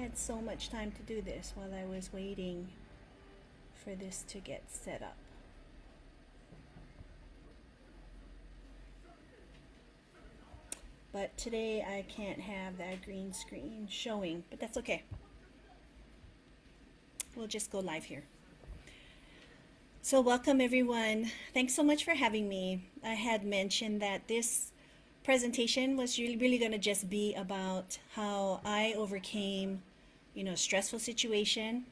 had so much time to do this while I was waiting for this to get set up. But today I can't have that green screen showing, but that's okay. We'll just go live here. So welcome everyone. Thanks so much for having me. I had mentioned that this presentation was really going to just be about how I overcame, a stressful situation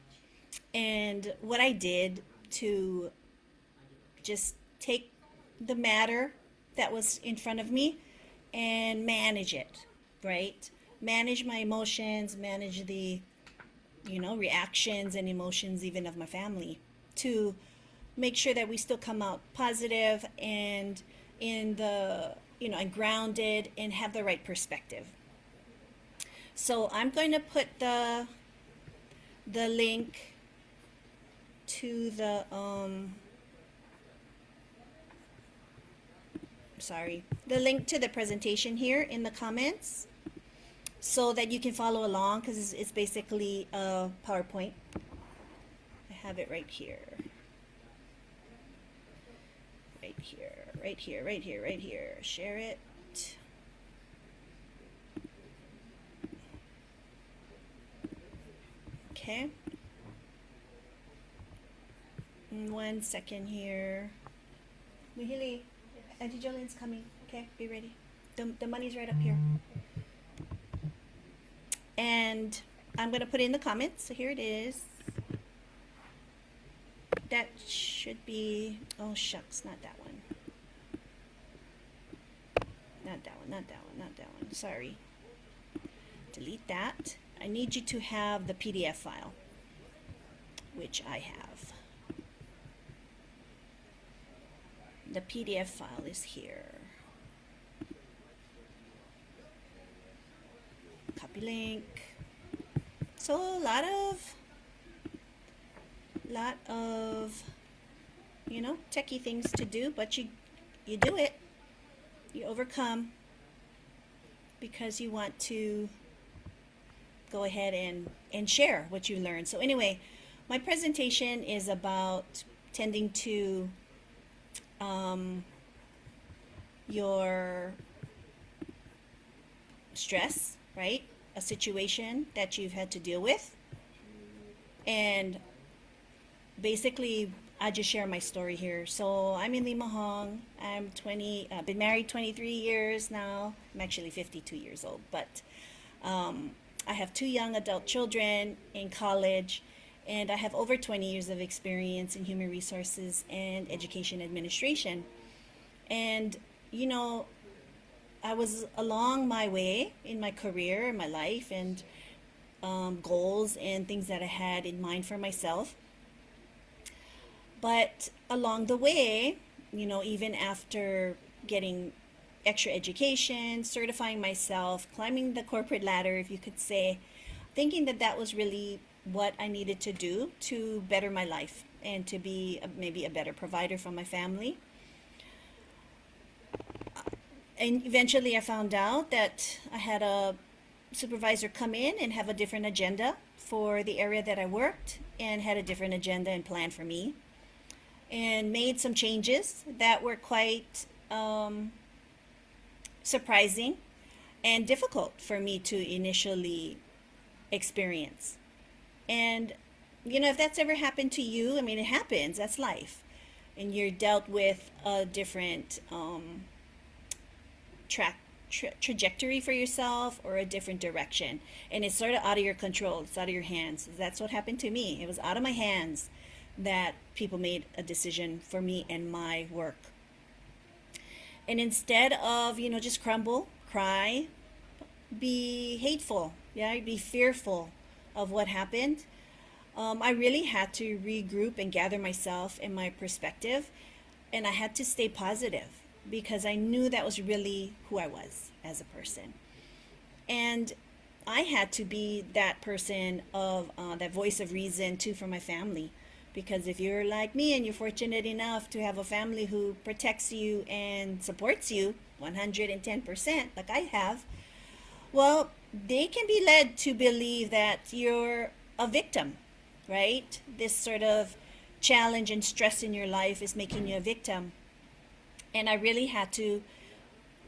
and what I did to just take the matter that was in front of me and manage it, right? Manage my emotions, manage the, reactions and emotions even of my family to make sure that we still come out positive and in the, and grounded and have the right perspective. So I'm going to put the link to the the link to the presentation here in the comments so that you can follow along, because it's basically a PowerPoint. I have it right here. Right here, right here, right here, right here. Share it. Okay. 1 second here. Mahili, Auntie Jolene's coming. Okay, be ready. The money's right up here. And I'm going to put it in the comments. So here it is. That should be, oh shucks, not that one. Not that one, not that one, not that one. Sorry. Delete that. I need you to have the PDF file, which I have. The PDF file is here. Copy link. So a lot of techie things to do, but you do it. You overcome because you want to go ahead and share what you learned. So anyway, my presentation is about tending to your stress, right? A situation that you've had to deal with. And basically, I just share my story here. So I'm Ilima Hong. I'm 20, been married 23 years now. I'm actually 52 years old, but I have 2 young adult children in college, and I have over 20 years of experience in human resources and education administration. And, I was along my way in my career, in my life, and goals and things that I had in mind for myself. But along the way, even after getting extra education, certifying myself, climbing the corporate ladder, if you could say, thinking that that was really what I needed to do to better my life and to be maybe a better provider for my family. And eventually I found out that I had a supervisor come in and have a different agenda for the area that I worked, and had a different agenda and plan for me, and made some changes that were quite surprising and difficult for me to initially experience. And if that's ever happened to you, it happens, that's life, and you're dealt with a different trajectory for yourself, or a different direction, and it's sort of out of your control, it's out of your hands. That's what happened to me. It was out of my hands that people made a decision for me and my work. And instead of just crumble, cry, be hateful, be fearful of what happened, I really had to regroup and gather myself and my perspective, and I had to stay positive, because I knew that was really who I was as a person. And I had to be that person of that voice of reason too for my family, because if you're like me and you're fortunate enough to have a family who protects you and supports you 110%, like I have, well, they can be led to believe that you're a victim, right? This sort of challenge and stress in your life is making you a victim. And I really had to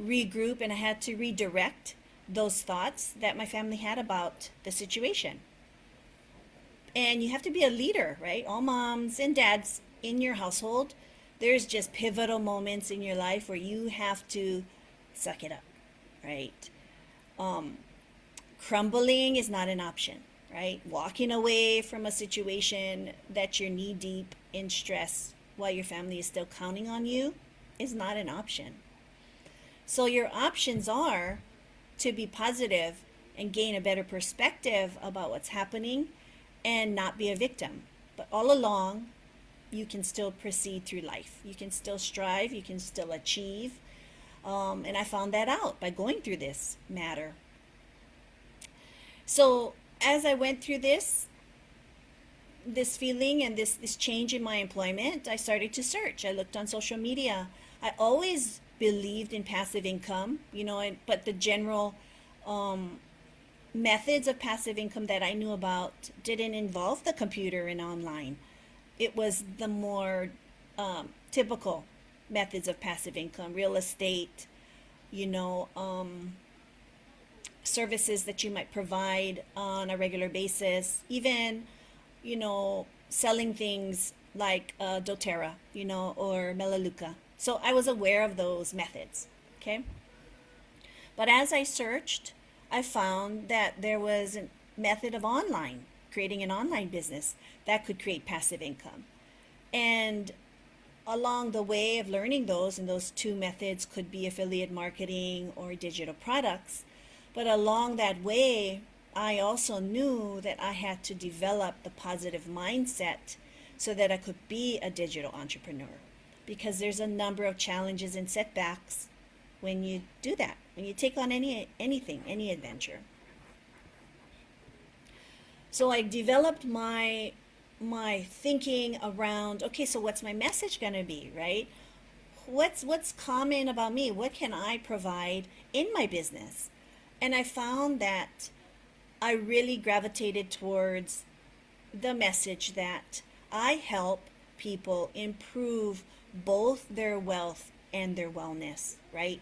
regroup and I had to redirect those thoughts that my family had about the situation. And you have to be a leader, right? All moms and dads in your household, there's just pivotal moments in your life where you have to suck it up, right? Um, Crumbling is not an option, right? Walking away from a situation that you're knee deep in stress while your family is still counting on you is not an option. So your options are to be positive and gain a better perspective about what's happening and not be a victim. But all along, you can still proceed through life. You can still strive, you can still achieve. And I found that out by going through this matter. So as I went through this feeling and this change in my employment, I started to search. I looked on social media. I always believed in passive income, but the general methods of passive income that I knew about didn't involve the computer and online. It was the more typical methods of passive income, real estate, you know, services that you might provide on a regular basis, even, selling things like doTERRA, or Melaleuca. So I was aware of those methods, okay? But as I searched, I found that there was a method of creating an online business that could create passive income. And along the way of learning those, and those two methods could be affiliate marketing or digital products, but along that way, I also knew that I had to develop the positive mindset so that I could be a digital entrepreneur. Because there's a number of challenges and setbacks when you do that, when you take on anything, any adventure. So I developed my thinking around, okay, so what's my message going to be, right? What's common about me? What can I provide in my business? And I found that I really gravitated towards the message that I help people improve both their wealth and their wellness, right?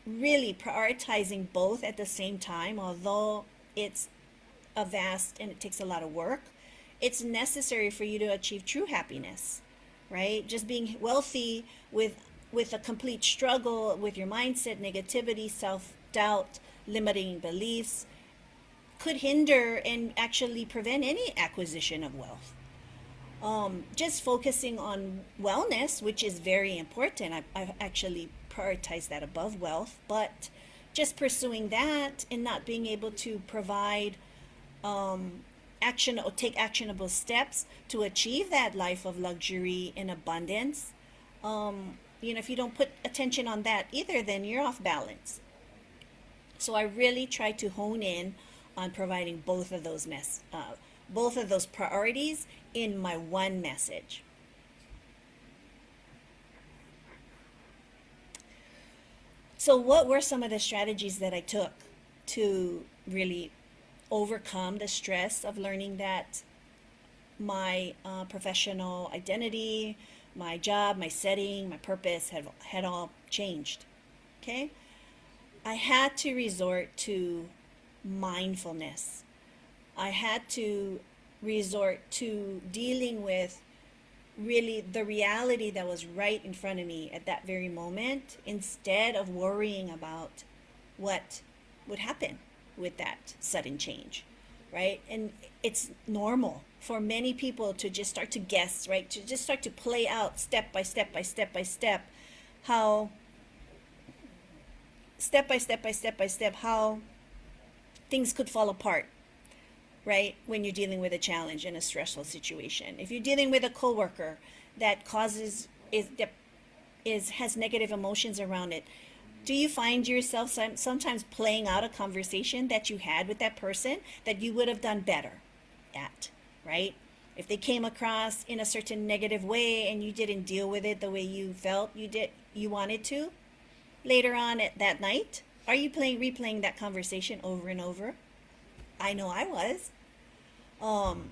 Really prioritizing both at the same time, although it's a vast and it takes a lot of work, it's necessary for you to achieve true happiness, right? Just being wealthy with a complete struggle with your mindset, negativity, self-doubt, limiting beliefs could hinder and actually prevent any acquisition of wealth. Just focusing on wellness, which is very important. I actually prioritize that above wealth, but just pursuing that and not being able to provide action or take actionable steps to achieve that life of luxury and abundance. If you don't put attention on that either, then you're off balance. So I really try to hone in on providing both of those priorities in my one message. So what were some of the strategies that I took to really overcome the stress of learning that my professional identity, my job, my setting, my purpose had all changed? Okay? I had to resort to mindfulness. I had to resort to dealing with really the reality that was right in front of me at that very moment instead of worrying about what would happen with that sudden change, right? And it's normal for many people to just start to guess, right? To just start to play out step by step by step by step how how things could fall apart, right? When you're dealing with a challenge in a stressful situation. If you're dealing with a coworker that has negative emotions around it, do you find yourself sometimes playing out a conversation that you had with that person that you would have done better at, right? If they came across in a certain negative way and you didn't deal with it the way you felt you wanted to, later on at that night, Are you replaying that conversation over and over? I know I was. Um,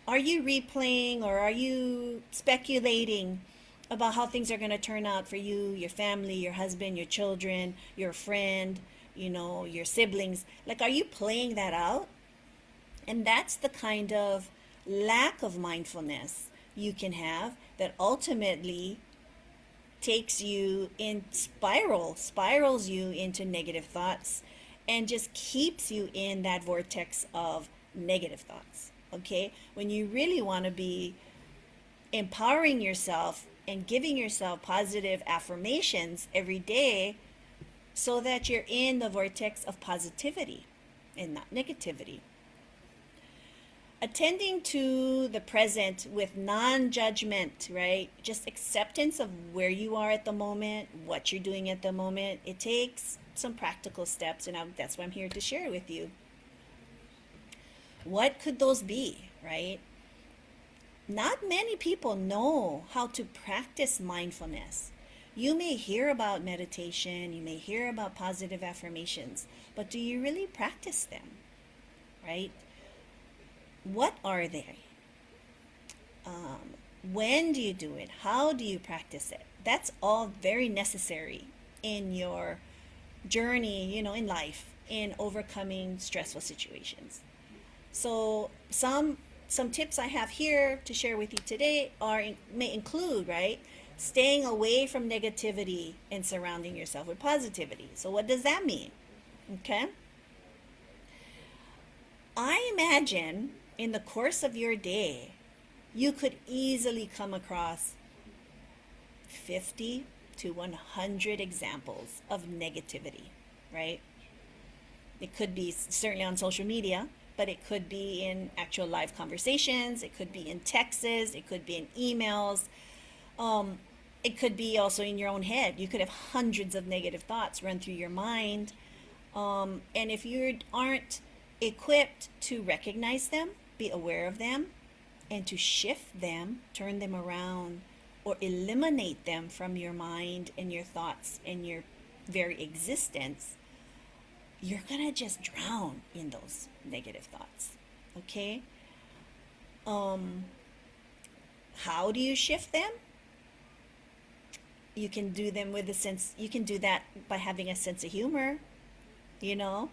are you replaying or are you speculating about how things are going to turn out for you, your family, your husband, your children, your friend, your siblings? Like, are you playing that out? And that's the kind of lack of mindfulness you can have that ultimately takes you in spirals you into negative thoughts and just keeps you in that vortex of negative thoughts. Okay? When you really want to be empowering yourself and giving yourself positive affirmations every day so that you're in the vortex of positivity and not negativity. Attending to the present with non-judgment, right? Just acceptance of where you are at the moment, what you're doing at the moment. It takes some practical steps, and that's what I'm here to share with you. What could those be, right? Not many people know how to practice mindfulness. You may hear about meditation, you may hear about positive affirmations, but do you really practice them, right? What are they? When do you do it? How do you practice it? That's all very necessary in your journey, in life, in overcoming stressful situations. So some tips I have here to share with you today may include, right, staying away from negativity and surrounding yourself with positivity. So what does that mean? Okay? I imagine in the course of your day, you could easily come across 50 to 100 examples of negativity, right? It could be certainly on social media, but it could be in actual live conversations, it could be in texts, it could be in emails, it could be also in your own head. You could have hundreds of negative thoughts run through your mind. And if you aren't equipped to recognize them, be aware of them, and to shift them, turn them around, or eliminate them from your mind and your thoughts and your very existence, you're gonna just drown in those negative thoughts. Okay? How do you shift them? You can do them with a sense, you can do that by having a sense of humor, you know?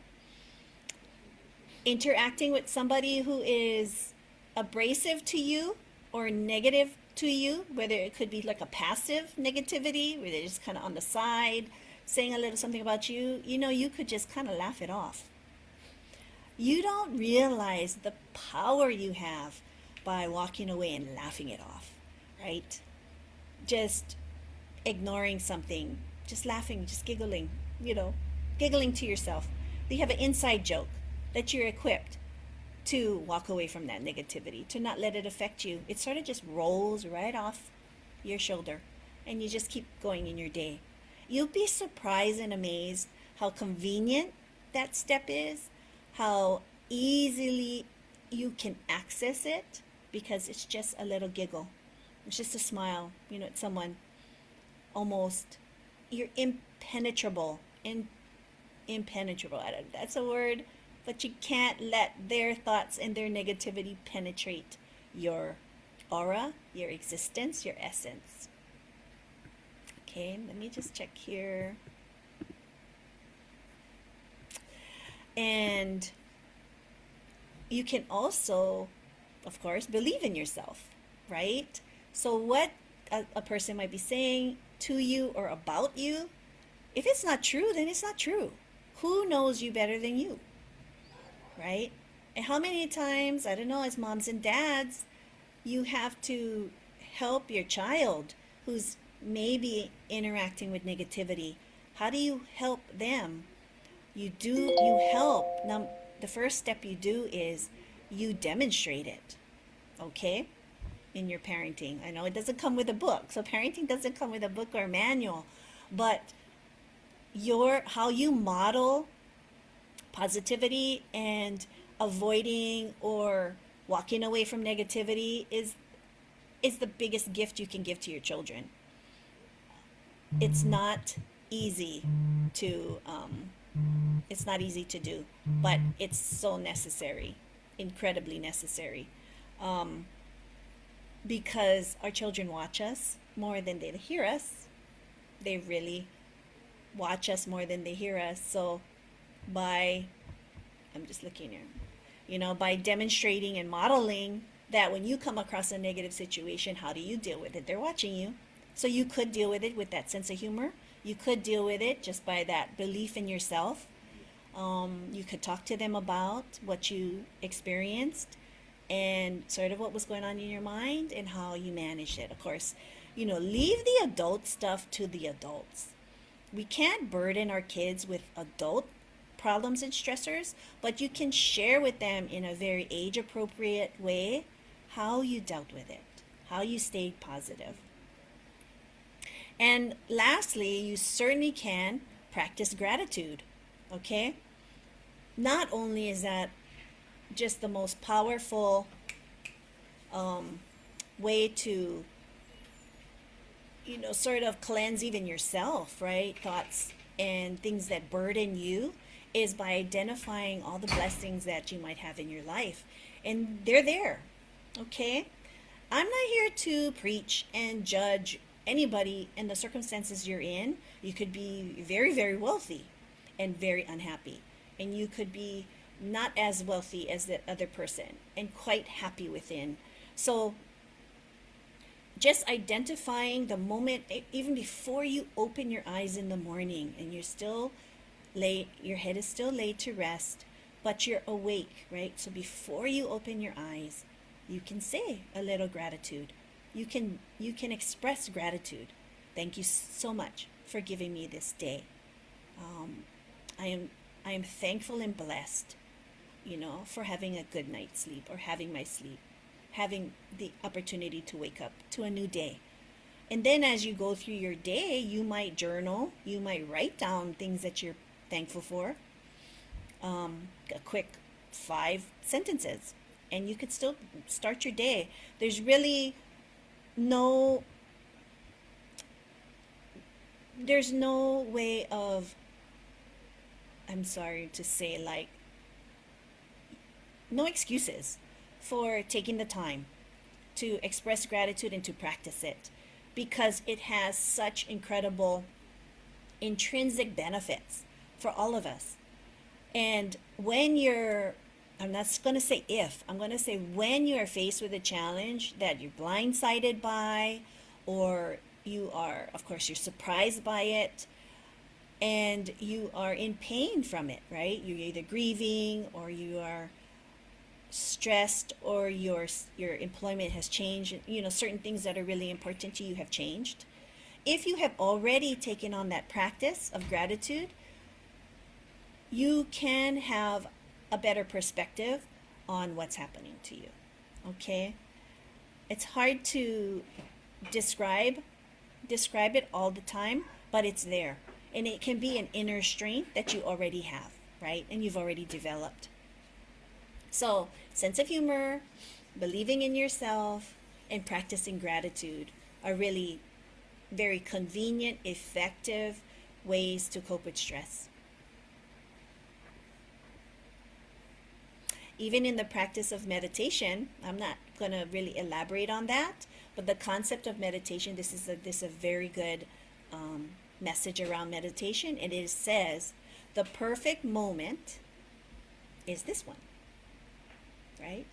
Interacting with somebody who is abrasive to you or negative to you, whether it could be like a passive negativity, where they're just kind of on the side, saying a little something about you, you could just kind of laugh it off. You don't realize the power you have by walking away and laughing it off, right? Just ignoring something, just laughing, just giggling, giggling to yourself. You have an inside joke that you're equipped to walk away from that negativity, to not let it affect you. It sort of just rolls right off your shoulder and you just keep going in your day. You'll be surprised and amazed how convenient that step is, how easily you can access it, because it's just a little giggle. It's just a smile, at someone. Almost, you're impenetrable. Impenetrable. That's a word, but you can't let their thoughts and their negativity penetrate your aura, your existence, your essence. Okay, let me just check here. And you can also, of course, believe in yourself, right? So what a person might be saying to you or about you, if it's not true, then it's not true. Who knows you better than you, right? And how many times, I don't know, as moms and dads, you have to help your child who's maybe interacting with negativity. How do you help them? You help. Now, the first step you do is you demonstrate it, okay? In your parenting. I know it doesn't come with a book, so parenting doesn't come with a book or a manual, but how you model positivity and avoiding or walking away from negativity is the biggest gift you can give to your children. It's not easy to It's not easy to do, but it's so necessary, incredibly necessary, um, because our children watch us more than they hear us. They really watch us more than they hear us. So by, I'm just looking here, by demonstrating and modeling that when you come across a negative situation, how do you deal with it? They're watching you. So you could deal with it with that sense of humor. You could deal with it just by that belief in yourself. You could talk to them about what you experienced and sort of what was going on in your mind and how you managed it. Of course, leave the adult stuff to the adults. We can't burden our kids with adult problems and stressors, but you can share with them in a very age appropriate way how you dealt with it, how you stayed positive. And lastly, you certainly can practice gratitude. Okay? Not only is that just the most powerful way to, sort of cleanse even yourself, right? Thoughts and things that burden you is by identifying all the blessings that you might have in your life. And they're there. Okay? I'm not here to preach and judge anybody in the circumstances you're in. You could be very, very wealthy and very unhappy. And you could be not as wealthy as the other person and quite happy within. So just identifying the moment, even before you open your eyes in the morning and you're still late, your head is still laid to rest, but you're awake, right? So before you open your eyes, you can say a little gratitude. You can express gratitude. Thank you so much for giving me this day. I am thankful and blessed, for having a good night's sleep or having my sleep, having the opportunity to wake up to a new day. And then as you go through your day, you might journal, you might write down things that you're thankful for, a quick 5 sentences, and you could still start your day. There's really no way of, I'm sorry to say, like, no excuses for taking the time to express gratitude and to practice it, because it has such incredible intrinsic benefits for all of us. And when you're, I'm not going to say if, I'm going to say when you are faced with a challenge that you're blindsided by, or you are, of course, you're surprised by it, and you are in pain from it, right? You're either grieving, or you are stressed, or your employment has changed. Certain things that are really important to you have changed. If you have already taken on that practice of gratitude, you can have a better perspective on what's happening to you. Okay? It's hard to describe it all the time, but it's there. And it can be an inner strength that you already have, right? And you've already developed. So, sense of humor, believing in yourself, and practicing gratitude are really very convenient, effective ways to cope with stress. Even in the practice of meditation, I'm not going to really elaborate on that, but the concept of meditation, this is a very good message around meditation. And it says the perfect moment is this one, right?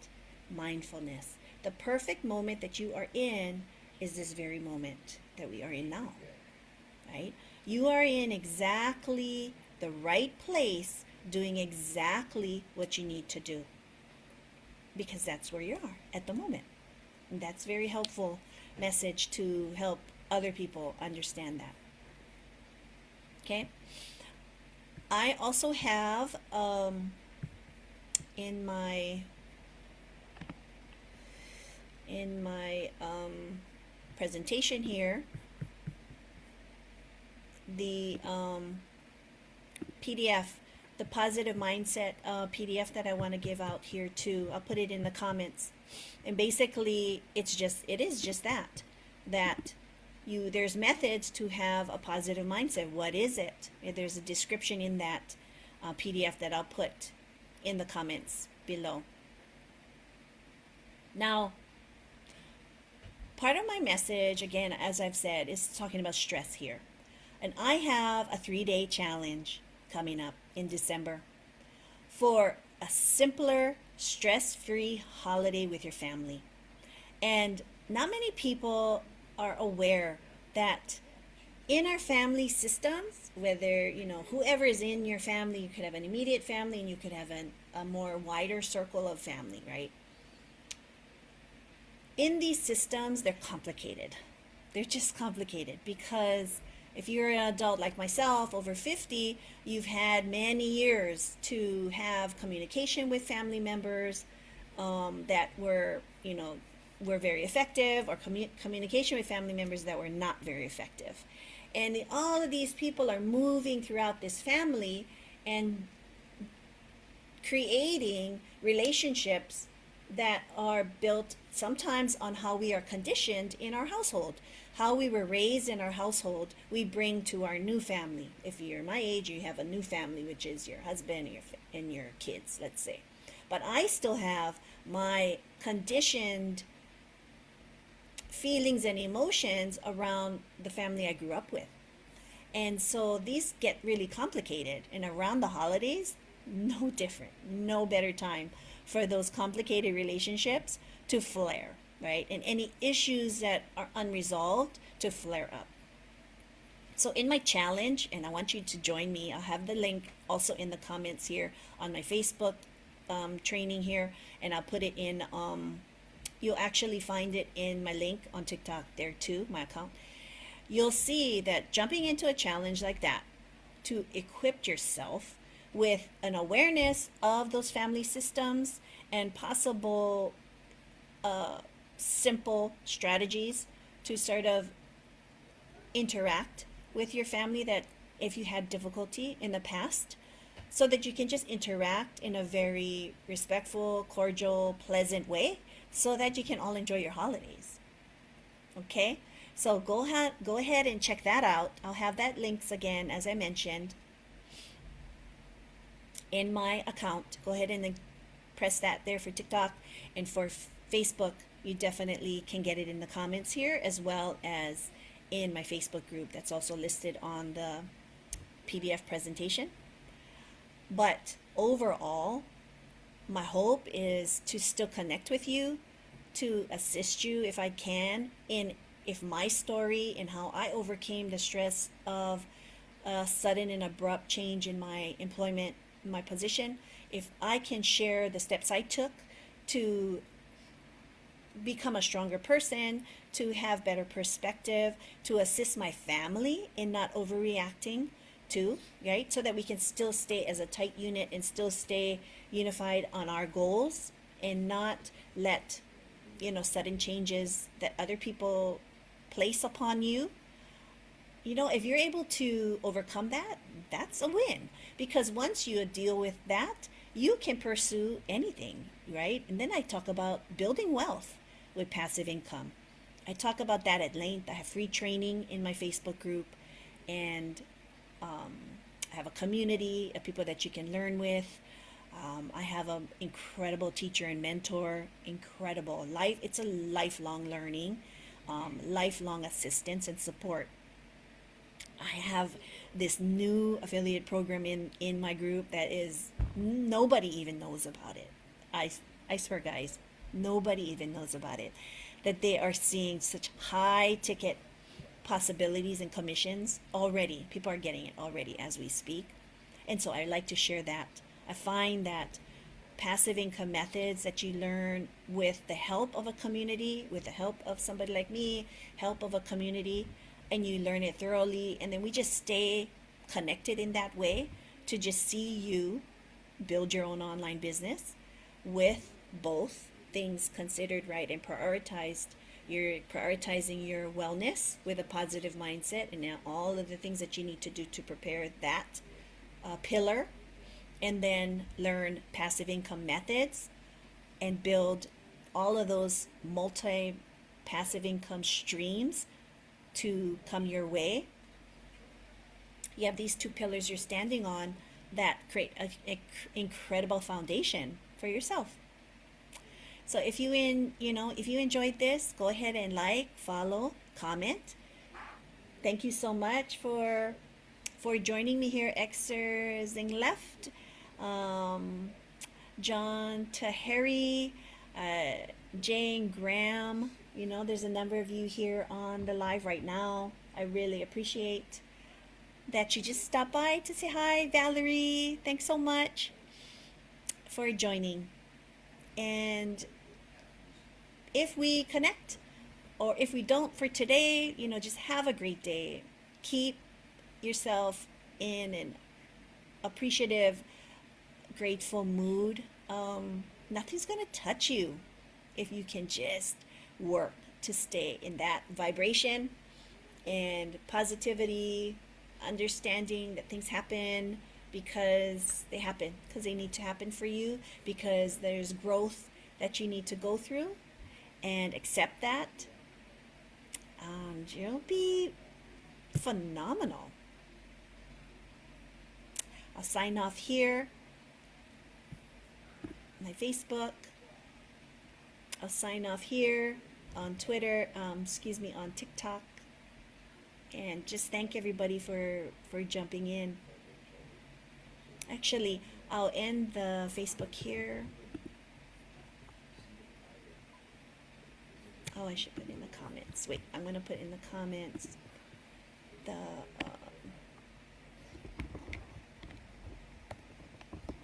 Mindfulness. The perfect moment that you are in is this very moment that we are in now, right? You are in exactly the right place, doing exactly what you need to do, because that's where you are at the moment. And that's very helpful message to help other people understand that. Okay? I also have in my presentation here the PDF, the positive mindset PDF that I want to give out here too. I'll put it in the comments. And basically it is just that there's methods to have a positive mindset. What is it? There's a description in that PDF that I'll put in the comments below. Now, part of my message, again, as I've said, is talking about stress here. And I have a 3-day challenge coming up in December for a simpler, stress free holiday with your family. And not many people are aware that in our family systems, whether, whoever is in your family, you could have an immediate family and you could have a more wider circle of family, right? In these systems, they're complicated. They're just complicated because if you're an adult like myself, over 50, you've had many years to have communication with family members that were very effective, or communication with family members that were not very effective. And all of these people are moving throughout this family and creating relationships that are built sometimes on how we are conditioned in our household. How we were raised in our household, we bring to our new family. If you're my age, you have a new family, which is your husband and your kids, let's say. But I still have my conditioned feelings and emotions around the family I grew up with. And so these get really complicated. And around the holidays, no different, no better time for those complicated relationships to flare, right? And any issues that are unresolved to flare up. So in my challenge, and I want you to join me, I'll have the link also in the comments here on my Facebook training here, and I'll put it in, you'll actually find it in my link on TikTok there too, my account. You'll see that jumping into a challenge like that to equip yourself with an awareness of those family systems and possible simple strategies to sort of interact with your family that if you had difficulty in the past, so that you can just interact in a very respectful, cordial, pleasant way so that you can all enjoy your holidays. Okay? So go ahead and check that out. I'll have that links again, as I mentioned, in my account. Go ahead and press that there for TikTok, and for Facebook, you definitely can get it in the comments here, as well as in my Facebook group that's also listed on the PDF presentation. But overall, my hope is to still connect with you, to assist you if I can in if my story and how I overcame the stress of a sudden and abrupt change in my employment, my position, if I can share the steps I took to become a stronger person, to have better perspective, to assist my family in not overreacting too, right? So that we can still stay as a tight unit and still stay unified on our goals and not let, sudden changes that other people place upon you. If you're able to overcome that, that's a win. Because once you deal with that, you can pursue anything, right? And then I talk about building wealth with passive income. I talk about that at length. I have free training in my Facebook group, and I have a community of people that you can learn with. I have an incredible teacher and mentor, incredible life. It's a lifelong learning, lifelong assistance and support. I have this new affiliate program in my group that is, nobody even knows about it. I swear, guys, nobody even knows about it. That they are seeing such high ticket possibilities and commissions already. People are getting it already as we speak. And so I like to share that. I find that passive income methods that you learn with the help of a community, with the help of somebody like me, help of a community, and you learn it thoroughly, and then we just stay connected in that way to just see you build your own online business with both things considered right and prioritized. You're prioritizing your wellness with a positive mindset, and now all of the things that you need to do to prepare that pillar, and then learn passive income methods and build all of those multi passive income streams to come your way. You have these two pillars you're standing on that create a incredible foundation for yourself. So if you enjoyed this, go ahead and like, follow, comment. Thank you so much for joining me here, Exerzing Left, um, John Taheri, Jane Graham. There's a number of you here on the live right now. I really appreciate that you just stopped by to say hi. Valerie, thanks so much for joining. And if we connect or if we don't for today, just have a great day. Keep yourself in an appreciative, grateful mood. Nothing's going to touch you if you can just work to stay in that vibration and positivity, understanding that things happen because they need to happen for you, because there's growth that you need to go through, and accept that. You'll be phenomenal. I'll sign off here. My Facebook. I'll sign off here on Twitter, on TikTok. And just thank everybody for jumping in. Actually, I'll end the Facebook here. Oh, I should put in the comments. Wait, I'm going to put in the comments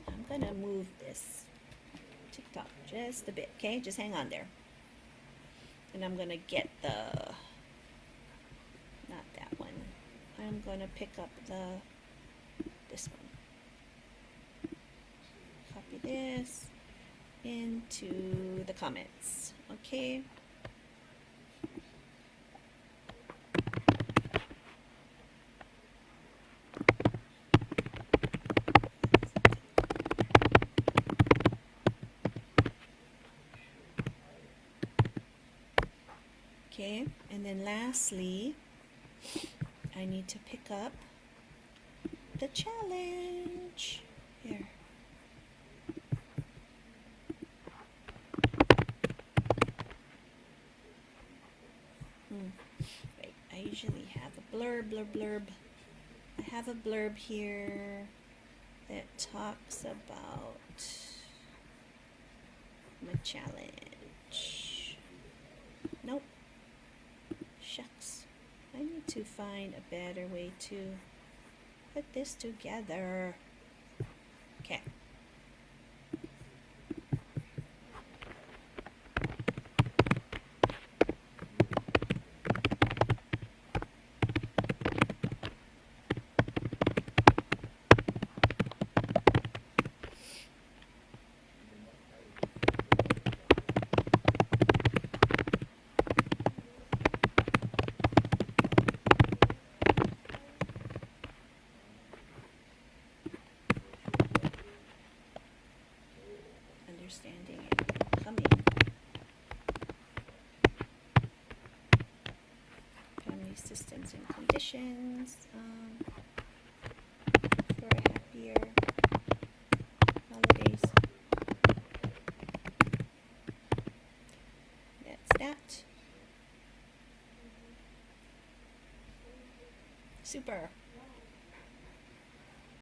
I'm going to move this TikTok just a bit, okay? Just hang on there. And I'm going to get not that one. I'm going to pick up this one. Copy this into the comments, okay? Okay, and then lastly, I need to pick up the challenge. Here. Wait, I usually have a blurb. I have a blurb here that talks about my challenge. Nope. Shucks. I need to find a better way to put this together. Okay. Understanding and coming. Family systems and conditions for a happier holidays. That's that. Super.